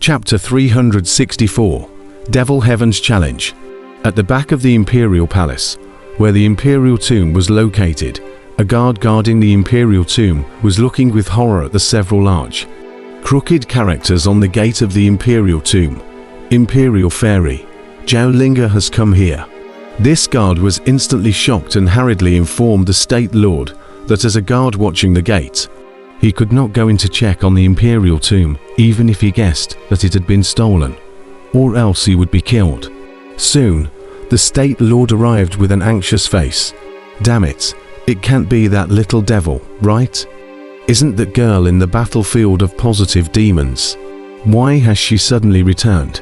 Chapter 364 Devil Heaven's Challenge. At the back of the Imperial Palace, where the Imperial Tomb was located, a guard guarding the Imperial Tomb was looking with horror at the several large, crooked characters on the gate of the Imperial Tomb. Imperial Fairy, Zhao Linga has come here. This guard was instantly shocked and hurriedly informed the State Lord that as a guard watching the gate, he could not go in to check on the Imperial Tomb even if he guessed that it had been stolen, or else he would be killed. Soon, the State Lord arrived with an anxious face. Damn it, it can't be that little devil, right? Isn't that girl in the battlefield of positive demons? Why has she suddenly returned?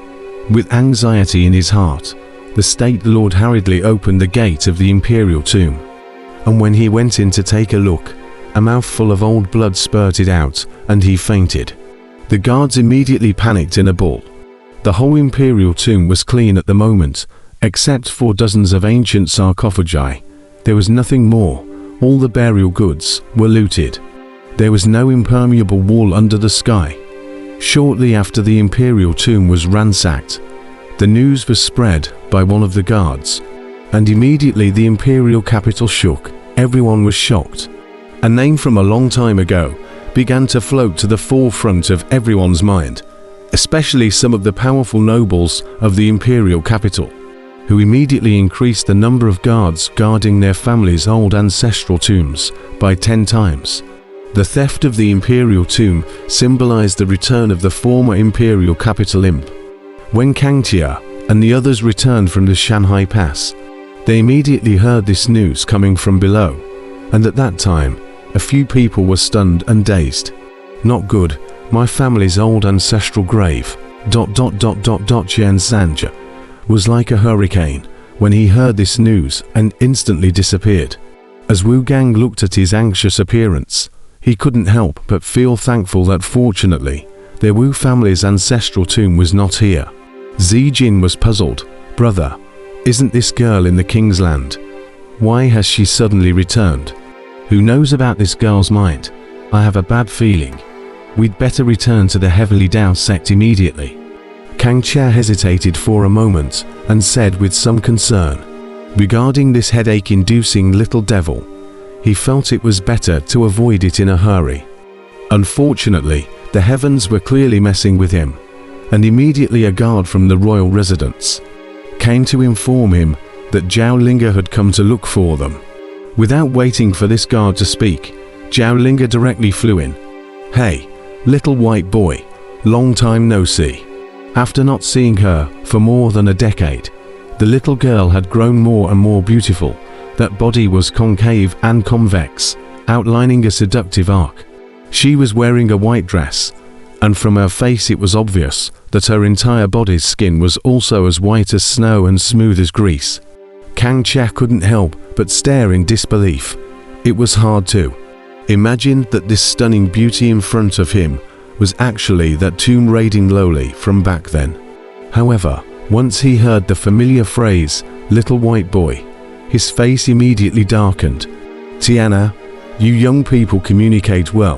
With anxiety in his heart, the State Lord hurriedly opened the gate of the Imperial Tomb. And when he went in to take a look, a mouthful of old blood spurted out, and he fainted. The guards immediately panicked in a ball. The whole Imperial Tomb was clean at the moment, except for dozens of ancient sarcophagi. There was nothing more. All the burial goods were looted. There was no impermeable wall under the sky. Shortly after the Imperial Tomb was ransacked, the news was spread by one of the guards, and immediately the Imperial capital shook. Everyone was shocked. A name from a long time ago began to float to the forefront of everyone's mind, especially some of the powerful nobles of the Imperial capital, who immediately increased the number of guards guarding their families' old ancestral tombs by 10 times. The theft of the Imperial Tomb symbolized the return of the former Imperial capital imp. When Kangtia and the others returned from the Shanghai Pass, they immediately heard this news coming from below, and at that time, a few people were stunned and dazed. Not good, my family's old ancestral grave, Jian Zhanja, was like a hurricane when he heard this news and instantly disappeared. As Wu Gang looked at his anxious appearance, he couldn't help but feel thankful that fortunately, their Wu family's ancestral tomb was not here. Zijin was puzzled. Brother, isn't this girl in the King's Land? Why has she suddenly returned? Who knows about this girl's mind? I have a bad feeling. We'd better return to the Heavenly Dao sect immediately. Kang Chia hesitated for a moment and said with some concern, regarding this headache-inducing little devil, he felt it was better to avoid it in a hurry. Unfortunately, the heavens were clearly messing with him, and immediately a guard from the royal residence came to inform him that Zhao Linga had come to look for them. Without waiting for this guard to speak, Zhao Linga directly flew in. Hey, little white boy, long time no see. After not seeing her for more than a decade, the little girl had grown more and more beautiful. That body was concave and convex, outlining a seductive arc. She was wearing a white dress, and from her face it was obvious that her entire body's skin was also as white as snow and smooth as grease. Kang Chia couldn't help but stare in disbelief. It was hard to imagine that this stunning beauty in front of him was actually that tomb-raiding lowly from back then. However, once he heard the familiar phrase, little white boy, his face immediately darkened. Tiana, you young people communicate well.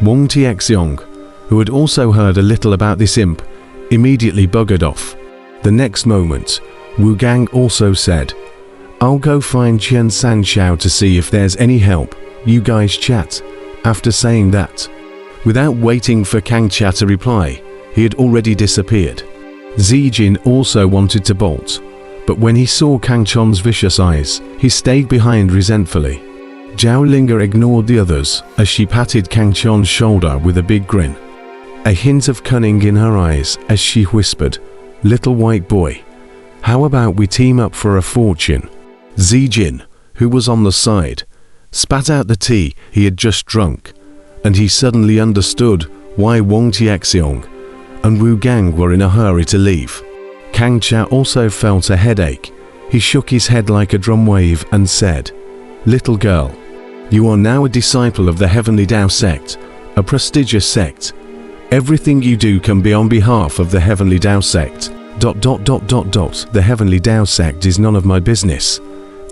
Wang Tiexiong, who had also heard a little about this imp, immediately buggered off. The next moment, Wu Gang also said, I'll go find Qian Sanxiao to see if there's any help. You guys chat. After saying that, without waiting for Kang Chia to reply, he had already disappeared. Zijin also wanted to bolt, but when he saw Kang Chon's vicious eyes, he stayed behind resentfully. Zhao Linga ignored the others as she patted Kang Chon's shoulder with a big grin, a hint of cunning in her eyes as she whispered, little white boy, how about we team up for a fortune? Zijin, who was on the side, spat out the tea he had just drunk, and he suddenly understood why Wang Tiexiong and Wu Gang were in a hurry to leave. Kang Chia also felt a headache. He shook his head like a drum wave and said, little girl, you are now a disciple of the Heavenly Dao sect, a prestigious sect. Everything you do can be on behalf of the Heavenly Dao sect. ... The Heavenly Dao sect is none of my business,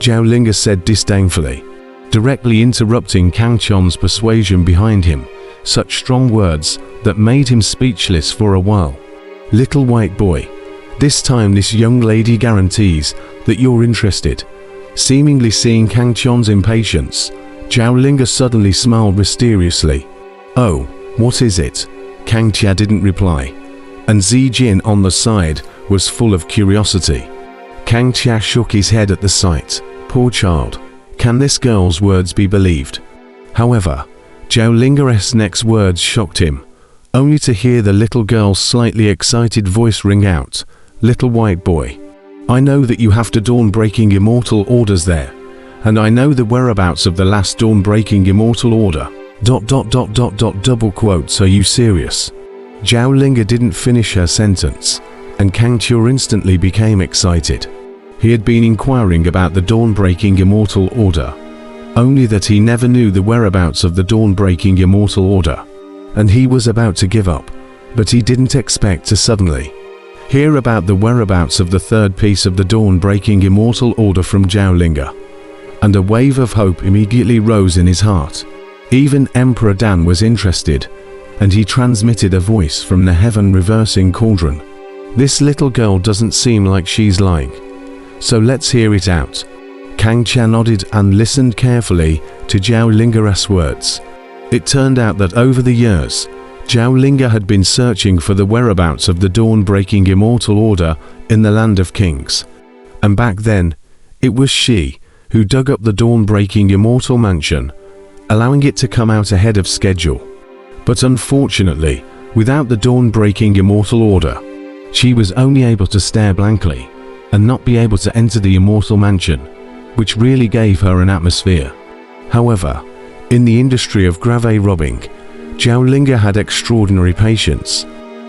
Zhao Linga said disdainfully, directly interrupting Kang Chon's persuasion behind him, such strong words that made him speechless for a while. Little white boy. This time this young lady guarantees that you're interested. Seemingly seeing Kang Qian's impatience, Zhao Linga suddenly smiled mysteriously. Oh, what is it? Kang Qia didn't reply, and Zi Jin on the side was full of curiosity. Kang Qia shook his head at the sight. Poor child. Can this girl's words be believed? However, Zhao Linga's next words shocked him, only to hear the little girl's slightly excited voice ring out. Little white boy. I know that you have the dawn-breaking immortal orders there, and I know the whereabouts of the last dawn-breaking immortal order. ... double quotes. Are you serious? Zhao Linga didn't finish her sentence, and Kang Qia instantly became excited. He had been inquiring about the dawn-breaking immortal order, only that he never knew the whereabouts of the dawn-breaking immortal order, and he was about to give up, but he didn't expect to suddenly hear about the whereabouts of the third piece of the dawn-breaking immortal order from Zhao Linga, and a wave of hope immediately rose in his heart. Even Emperor Dan was interested, and he transmitted a voice from the heaven-reversing cauldron. This little girl doesn't seem like she's lying, so let's hear it out. Kang Qia nodded and listened carefully to Zhao Linga's words. It turned out that over the years, Zhao Linga had been searching for the whereabouts of the dawn-breaking immortal order in the Land of Kings, and back then, it was she who dug up the dawn-breaking immortal mansion, allowing it to come out ahead of schedule. But unfortunately, without the dawn-breaking immortal order, she was only able to stare blankly and not be able to enter the immortal mansion, which really gave her an atmosphere. However, in the industry of grave robbing, Zhao Linga had extraordinary patience,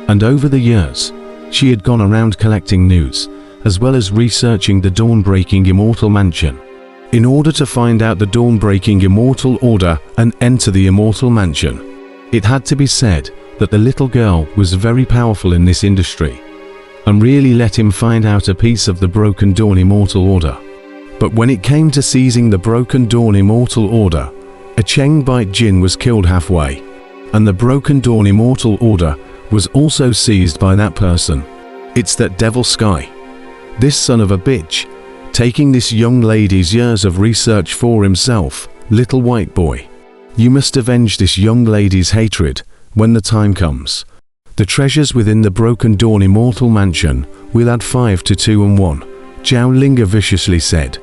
and over the years, she had gone around collecting news, as well as researching the dawn-breaking immortal mansion, in order to find out the dawn-breaking immortal order and enter the immortal mansion. It had to be said that the little girl was very powerful in this industry, and really let him find out a piece of the Broken Dawn Immortal Order. But when it came to seizing the Broken Dawn Immortal Order, a Cheng Bite Jin was killed halfway, and the Broken Dawn Immortal Order was also seized by that person. It's that devil Sky, this son of a bitch, taking this young lady's years of research for himself. Little white boy. You must avenge this young lady's hatred when the time comes. The treasures within the Broken Dawn Immortal Mansion will add 5 to 2 and 1, Zhao Linga viciously said.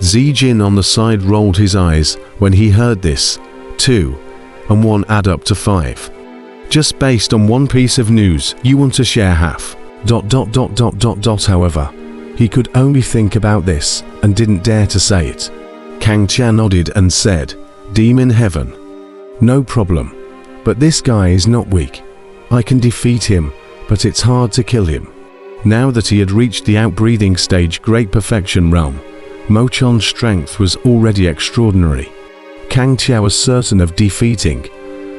Zi Jin on the side rolled his eyes when he heard this. 2 and 1 add up to 5. Just based on one piece of news, you want to share half. ... However, he could only think about this and didn't dare to say it. Kang Qia nodded and said, Demon Heaven. No problem. But this guy is not weak. I can defeat him, but it's hard to kill him. Now that he had reached the outbreathing stage Great Perfection realm, Mo Chan's strength was already extraordinary. Kang Qia was certain of defeating,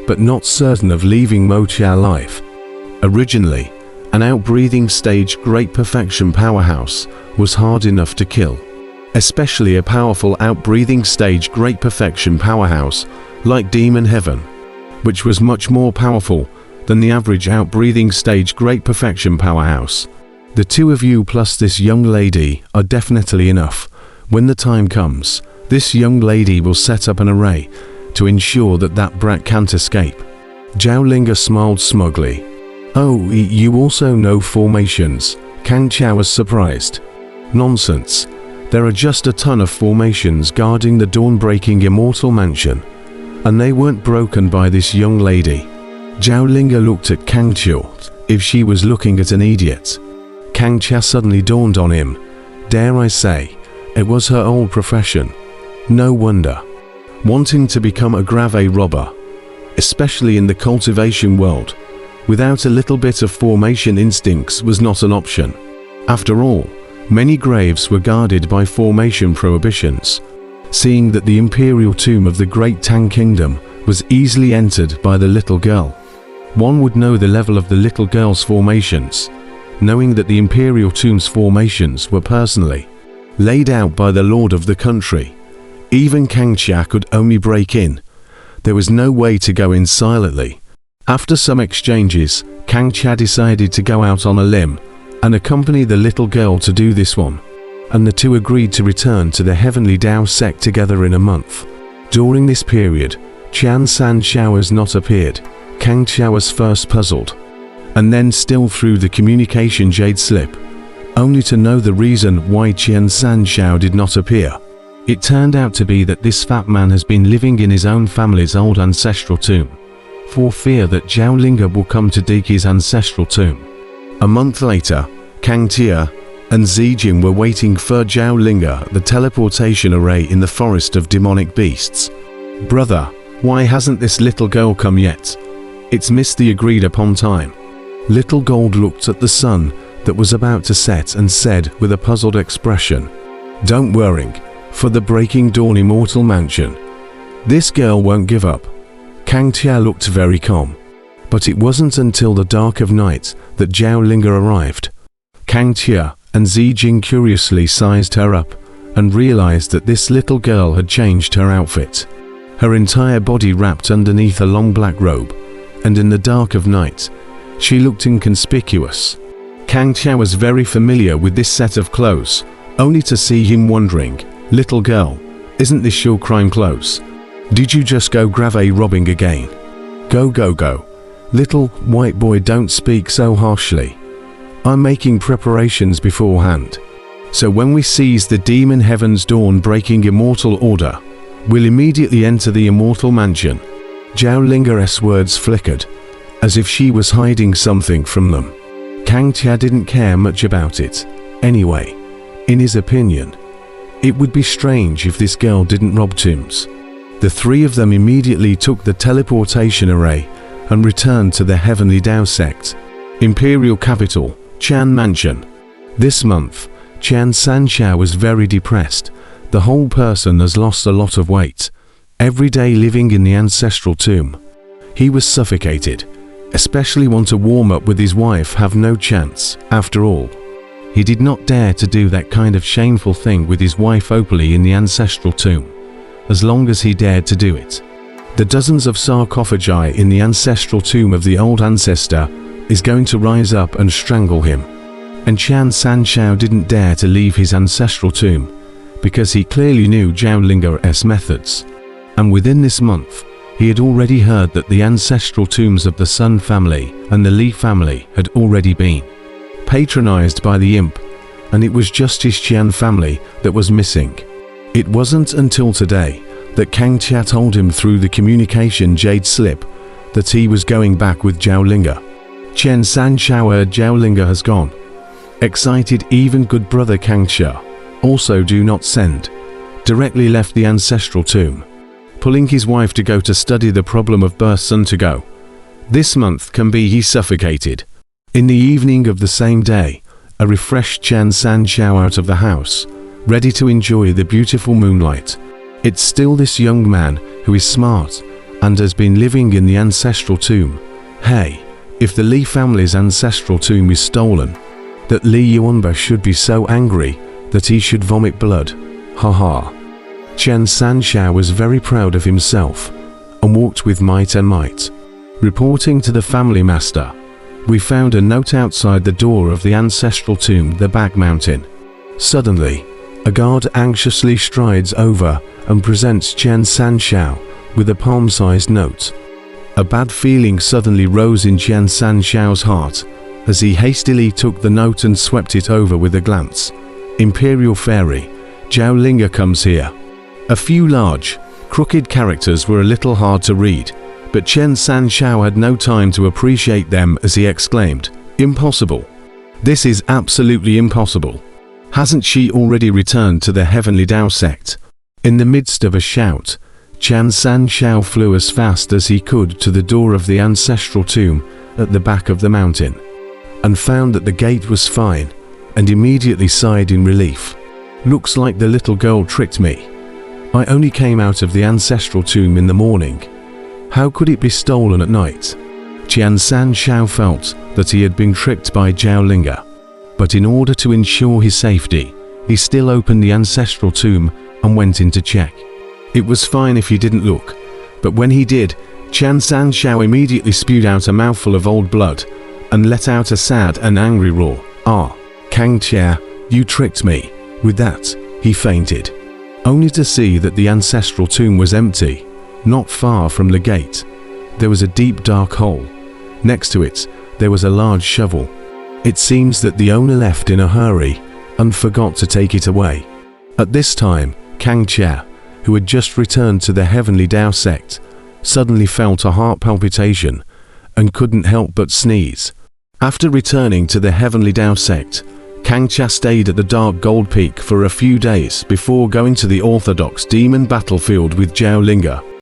but not certain of leaving Mo Chia alive. Originally, an outbreathing stage Great Perfection powerhouse was hard enough to kill, especially a powerful outbreathing stage Great Perfection powerhouse like Demon Heaven, which was much more powerful than the average outbreathing stage Great Perfection powerhouse. The two of you plus this young lady are definitely enough. When the time comes, this young lady will set up an array to ensure that that brat can't escape. Zhao Linga smiled smugly. Oh, you also know formations? Kang Qia was surprised. Nonsense. There are just a ton of formations guarding the dawn-breaking immortal mansion, and they weren't broken by this young lady. Zhao Linga looked at Kang Qia, if she was looking at an idiot. Kang Qia suddenly dawned on him. Dare I say, it was her old profession. No wonder. Wanting to become a grave robber, especially in the cultivation world, without a little bit of formation instincts was not an option. After all, many graves were guarded by formation prohibitions. Seeing that the imperial tomb of the Great Tang Kingdom was easily entered by the little girl, one would know the level of the little girl's formations, knowing that the imperial tomb's formations were personally laid out by the lord of the country. Even Kang Qia could only break in. There was no way to go in silently. After some exchanges, Kang Chia decided to go out on a limb and accompany the little girl to do this one, and the two agreed to return to the Heavenly Dao sect together in a month. During this period, Qian San Xiao has not appeared. Kang Chia was first puzzled, and then still through the communication jade slip, only to know the reason why Qian San Xiao did not appear. It turned out to be that this fat man has been living in his own family's old ancestral tomb, for fear that Zhao Linga will come to dig his ancestral tomb. A month later, Kang Tia and Zijing were waiting for Zhao Linga at the teleportation array in the forest of demonic beasts. "Brother, why hasn't this little girl come yet? It's missed the agreed upon time." Little Gold looked at the sun that was about to set and said with a puzzled expression, "Don't worry, for the Breaking Dawn Immortal Mansion. This girl won't give up." Kang Tia looked very calm, but it wasn't until the dark of night that Zhao Linga arrived. Kang Tia and Zijing curiously sized her up and realized that this little girl had changed her outfit. Her entire body wrapped underneath a long black robe, and in the dark of night, she looked inconspicuous. Kang Tia was very familiar with this set of clothes, only to see him wondering, "Little girl, isn't this your crime clothes? Did you just go grave robbing again? Go. Little white boy, don't speak so harshly. I'm making preparations beforehand. So when we seize the demon heaven's dawn breaking immortal order, we'll immediately enter the immortal mansion." Zhao Linga's words flickered, as if she was hiding something from them. Kang Tia didn't care much about it. Anyway, in his opinion, it would be strange if this girl didn't rob tombs. The three of them immediately took the teleportation array and returned to the Heavenly Dao sect. Imperial capital, Chan Mansion. This month, Qian San Xiao was very depressed. The whole person has lost a lot of weight. Every day living in the ancestral tomb, he was suffocated. Especially want to warm up with his wife, have no chance. After all, he did not dare to do that kind of shameful thing with his wife openly in the ancestral tomb, as long as he dared to do it. The dozens of sarcophagi in the ancestral tomb of the old ancestor is going to rise up and strangle him. And Qian San Xiao didn't dare to leave his ancestral tomb, because he clearly knew Zhao Linga's methods. And within this month, he had already heard that the ancestral tombs of the Sun family and the Li family had already been patronized by the imp, and it was just his Qian family that was missing. It wasn't until today that Kang Tia told him through the communication jade slip that he was going back with Zhao Linga. Qian San Xiao, Zhao Linga has gone. Excited, even good brother Kang Tia, also do not send, directly left the ancestral tomb, pulling his wife to go to study the problem of birth son to go. This month can be he suffocated. In the evening of the same day, a refreshed Qian San Xiao out of the house, ready to enjoy the beautiful moonlight. It's still this young man who is smart and has been living in the ancestral tomb. Hey, if the Li family's ancestral tomb is stolen, that Li Yuanba should be so angry that he should vomit blood. Haha. Qian San Xiao was very proud of himself and walked with might and might. Reporting to the family master, we found a note outside the door of the ancestral tomb, the back mountain. Suddenly, a guard anxiously strides over and presents Qian San Xiao with a palm-sized note. A bad feeling suddenly rose in Qian San Xiao's heart as he hastily took the note and swept it over with a glance. Imperial Fairy, Zhao Linga comes here. A few large, crooked characters were a little hard to read, but Qian San Xiao had no time to appreciate them as he exclaimed, "Impossible! This is absolutely impossible! Hasn't she already returned to the Heavenly Dao sect?" In the midst of a shout, Qian San Xiao flew as fast as he could to the door of the ancestral tomb at the back of the mountain, and found that the gate was fine, and immediately sighed in relief. "Looks like the little girl tricked me. I only came out of the ancestral tomb in the morning. How could it be stolen at night?" Qian San Xiao felt that he had been tricked by Zhao Linga, but in order to ensure his safety, he still opened the ancestral tomb and went in to check. It was fine if he didn't look, but when he did, Qian Sanshao immediately spewed out a mouthful of old blood and let out a sad and angry roar. "Ah, Kang Chia, you tricked me." With that, he fainted, only to see that the ancestral tomb was empty. Not far from the gate, there was a deep dark hole. Next to it, there was a large shovel. It seems that the owner left in a hurry and forgot to take it away. At this time, Kang Chia, who had just returned to the Heavenly Dao sect, suddenly felt a heart palpitation and couldn't help but sneeze. After returning to the Heavenly Dao sect, Kang Chia stayed at the Dark Gold Peak for a few days before going to the Orthodox Demon battlefield with Zhao Linga.